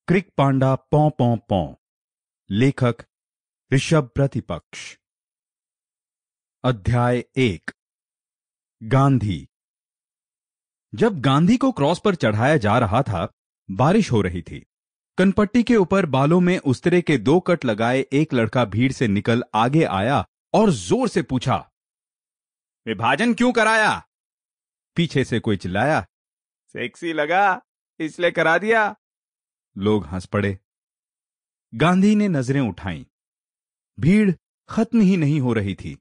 क्रिक पांडा पौ पौ पौ। लेखक ऋषभ प्रतिपक्ष। अध्याय 1। गांधी। जब गांधी को क्रॉस पर चढ़ाया जा रहा था, बारिश हो रही थी। कनपट्टी के ऊपर बालों में उस्तरे के 2 कट लगाए एक लड़का भीड़ से निकल आगे आया और जोर से पूछा, विभाजन क्यों कराया? पीछे से कोई चिल्लाया, सेक्सी लगा इसलिए करा दिया। लोग हंस पड़े। गांधी ने नजरें उठाईं। भीड़ खत्म ही नहीं हो रही थी।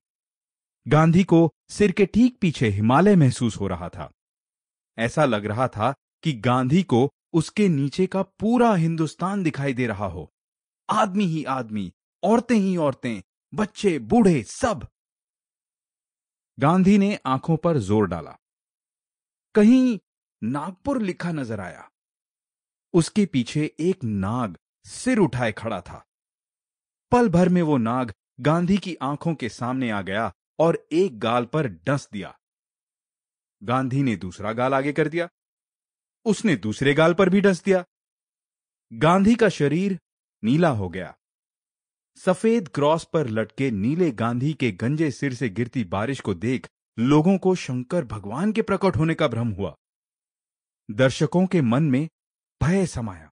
गांधी को सिर के ठीक पीछे हिमालय महसूस हो रहा था। ऐसा लग रहा था कि गांधी को उसके नीचे का पूरा हिंदुस्तान दिखाई दे रहा हो। आदमी ही आदमी, औरतें ही औरतें, बच्चे बूढ़े सब। गांधी ने आंखों पर जोर डाला। कहीं नागपुर लिखा नजर आया। उसके पीछे एक नाग सिर उठाए खड़ा था। पल भर में वो नाग गांधी की आंखों के सामने आ गया और एक गाल पर डस दिया। गांधी ने दूसरा गाल आगे कर दिया। उसने दूसरे गाल पर भी डस दिया। गांधी का शरीर नीला हो गया। सफेद क्रॉस पर लटके नीले गांधी के गंजे सिर से गिरती बारिश को देख लोगों को शंकर भगवान के प्रकट होने का भ्रम हुआ। दर्शकों के मन में भय समाया।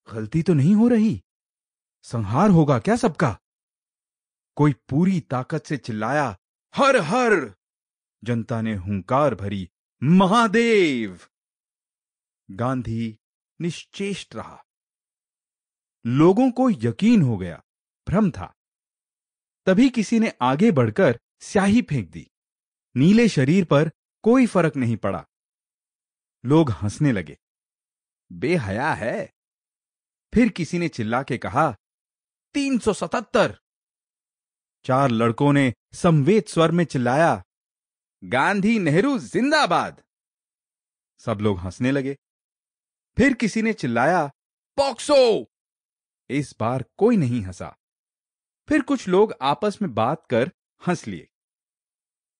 गलती तो नहीं हो रही? संहार होगा क्या सबका? कोई पूरी ताकत से चिल्लाया, हर हर। जनता ने हुंकार भरी, महादेव। गांधी निश्चेष्ट रहा। लोगों को यकीन हो गया, भ्रम था। तभी किसी ने आगे बढ़कर स्याही फेंक दी। नीले शरीर पर कोई फर्क नहीं पड़ा। लोग हंसने लगे। बेहया है। फिर किसी ने चिल्ला के कहा, 377। 4 लड़कों ने समवेत स्वर में चिल्लाया, गांधी नेहरू जिंदाबाद। सब लोग हंसने लगे। फिर किसी ने चिल्लाया, पॉक्सो। इस बार कोई नहीं हंसा। फिर कुछ लोग आपस में बात कर हंस लिए।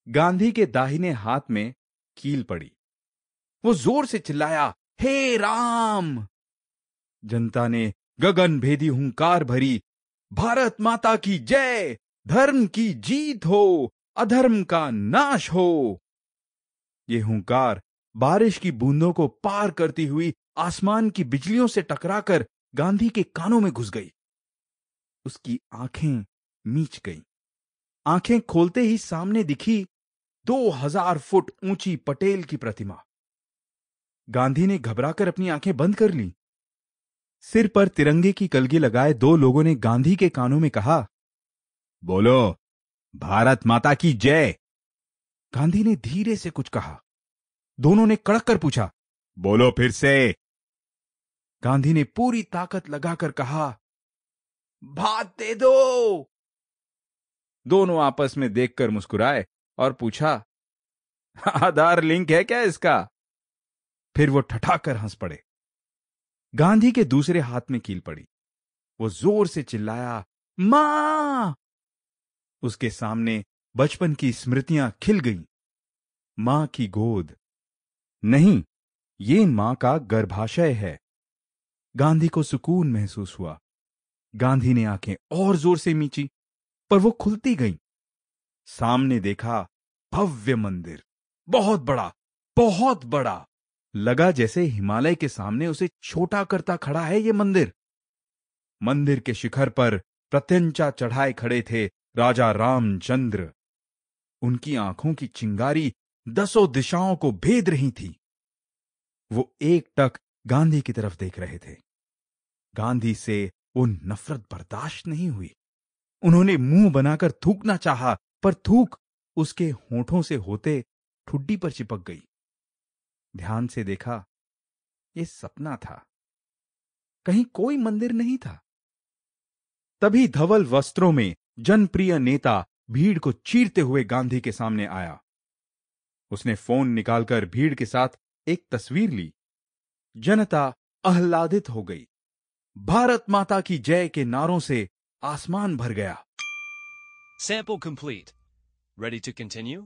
गांधी के दाहिने हाथ में कील पड़ी। वो जोर से चिल्लाया, हे राम। जनता ने गगन भेदी हुंकार भरी, भारत माता की जय, धर्म की जीत हो, अधर्म का नाश हो। ये हुंकार बारिश की बूंदों को पार करती हुई आसमान की बिजलियों से टकराकर गांधी के कानों में घुस गई। उसकी आंखें मीच गईं। आंखें खोलते ही सामने दिखी 2000 फुट ऊंची पटेल की प्रतिमा। गांधी ने घबराकर अपनी आंखें बंद कर लीं। सिर पर तिरंगे की कलगी लगाए 2 लोगों ने गांधी के कानों में कहा, बोलो, भारत माता की जय। गांधी ने धीरे से कुछ कहा। दोनों ने कड़क कर पूछा, बोलो फिर से। गांधी ने पूरी ताकत लगाकर कहा, भात दे दो। दोनों आपस में देखकर मुस्कुराए और पूछा, आधार लिंक है क्या इसका? फिर वो ठठाकर हंस पड़े। गांधी के दूसरे हाथ में कील पड़ी। वो जोर से चिल्लाया, मां। उसके सामने बचपन की स्मृतियां खिल गईं। मां की गोद नहीं, ये मां का गर्भाशय है। गांधी को सुकून महसूस हुआ। गांधी ने आंखें और जोर से मींची, पर वो खुलती गईं। सामने देखा भव्य मंदिर, बहुत बड़ा, बहुत बड़ा। लगा जैसे हिमालय के सामने उसे छोटा करता खड़ा है ये मंदिर। मंदिर के शिखर पर प्रत्यंचा चढ़ाए खड़े थे राजा रामचंद्र। उनकी आंखों की चिंगारी 10 दिशाओं को भेद रही थी। वो एकटक गांधी की तरफ देख रहे थे। गांधी से वो नफरत बर्दाश्त नहीं हुई। उन्होंने मुंह बनाकर थूकना चाहा, पर थूक उसके होठों से होते ठुड्डी पर चिपक गई। ध्यान से देखा, ये सपना था। कहीं कोई मंदिर नहीं था। तभी धवल वस्त्रों में जनप्रिय नेता भीड़ को चीरते हुए गांधी के सामने आया। उसने फोन निकालकर भीड़ के साथ एक तस्वीर ली। जनता आह्लादित हो गई। भारत माता की जय के नारों से आसमान भर गया। Sample complete. Ready to continue?